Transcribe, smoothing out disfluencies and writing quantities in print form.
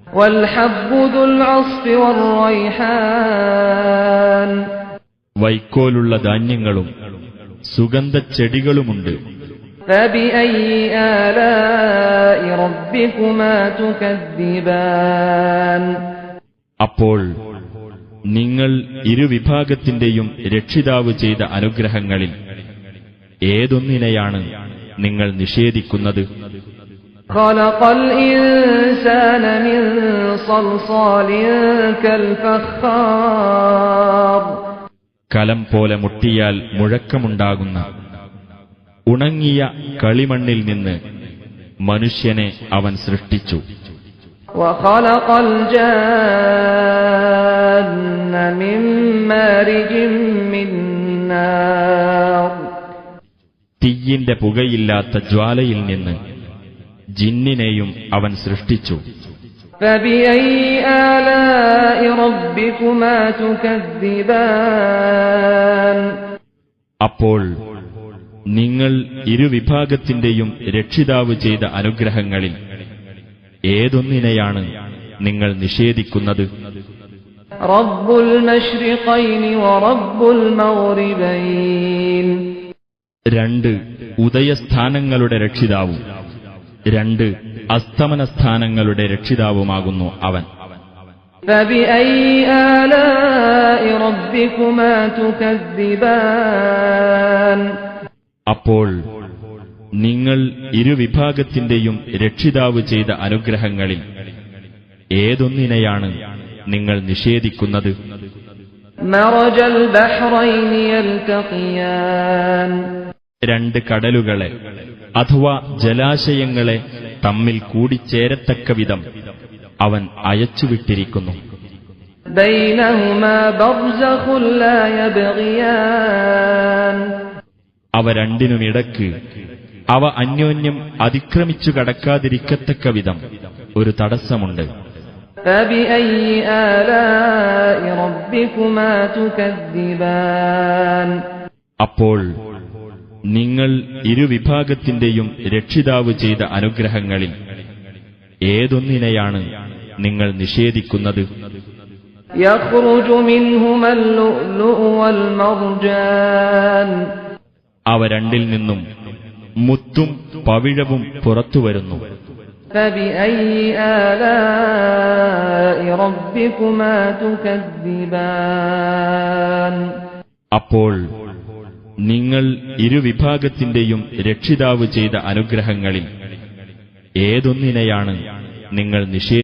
والحب ذو العصف والريحان വൈക്കോലുള്ള ധാന്യങ്ങളും സുഗന്ധച്ചെടികളുമുണ്ട്. فبأي آلاء ربكما تكذبان അപ്പോൾ നിങ്ങൾ ഇരുവിഭാഗത്തിന്റെയും രക്ഷിതാവ് ചെയ്ത അനുഗ്രഹങ്ങളിൽ ഏതൊന്നിനെയാണ് നിങ്ങൾ നിഷേധിക്കുന്നത്? خلق الإنسان من صلصال كالفخار കലം പോലെ മുട്ടിയാൽ മുഴക്കമുണ്ടാകുന്ന ഉണങ്ങിയ കളിമണ്ണിൽ നിന്ന് മനുഷ്യനെ അവൻ സൃഷ്ടിച്ചു. وخلق الجان من مارج من نار തീയിന്റെ പുകയില്ലാത്ത ജ്വാലയിൽ നിന്ന് ജിന്നിനെയും അവൻ സൃഷ്ടിച്ചു. فبأي آلاء ربكما تكذبان അപ്പോൾ നിങ്ങൾ ഇരുവിഭാഗത്തിന്റെയും രക്ഷിതാവ് ചെയ്ത അനുഗ്രഹങ്ങളിൽ ഏതൊന്നിനെയാണ് നിങ്ങൾ നിഷേധിക്കുന്നത്? رب المشرقين ورب المغربين രണ്ട് ഉദയസ്ഥാനങ്ങളുടെ രക്ഷിതാവും രണ്ട് അസ്തമനസ്ഥാനങ്ങളുടെ രക്ഷിതാവുമാകുന്നു അവൻ. فبأي آلاء ربكما تكذبان അപ്പോൾ നിങ്ങൾ ഇരുവിഭാഗത്തിന്റെയും രക്ഷിതാവ് ചെയ്ത അനുഗ്രഹങ്ങളിൽ ഏതൊന്നിനെയാണ് നിങ്ങൾ നിഷേധിക്കുന്നത്? مرج البحرين يلتقيان രണ്ട് കടലുകളെ അഥവാ ജലാശയങ്ങളെ തമ്മിൽ കൂടിച്ചേരത്തക്ക വിധം അവൻ അയച്ചുവിട്ടിരിക്കുന്നു. بينهما برزخ لا يبغيان അവ രണ്ടിനുമിടക്ക് അവ അന്യോന്യം അതിക്രമിച്ചു കടക്കാതിരിക്കത്തക്ക വിധം ഒരു തടസ്സമുണ്ട്. فبأي آلاء ربكما تكذبان അപ്പോൾ നിങ്ങൾ ഇരുവിഭാഗത്തിന്റെയും രക്ഷിതാവ് ചെയ്ത അനുഗ്രഹങ്ങളിൽ ഏതൊന്നിനെയാണ് നിങ്ങൾ നിഷേധിക്കുന്നത്? يخرج منهما اللؤلؤ والمرجان അവ രണ്ടിൽ നിന്നും മുത്തും പവിഴവും പുറത്തുവരുന്നു. فبأي آلاء ربكما تكذبان അപ്പോൾ നിങ്ങൾ ഇരുവിഭാഗത്തിന്റെയും രക്ഷിതാവ് ചെയ്ത അനുഗ്രഹങ്ങളിൽ ഏതൊന്നിനെയാണ് നിങ്ങൾ നിഷേധിക്കുന്നത്?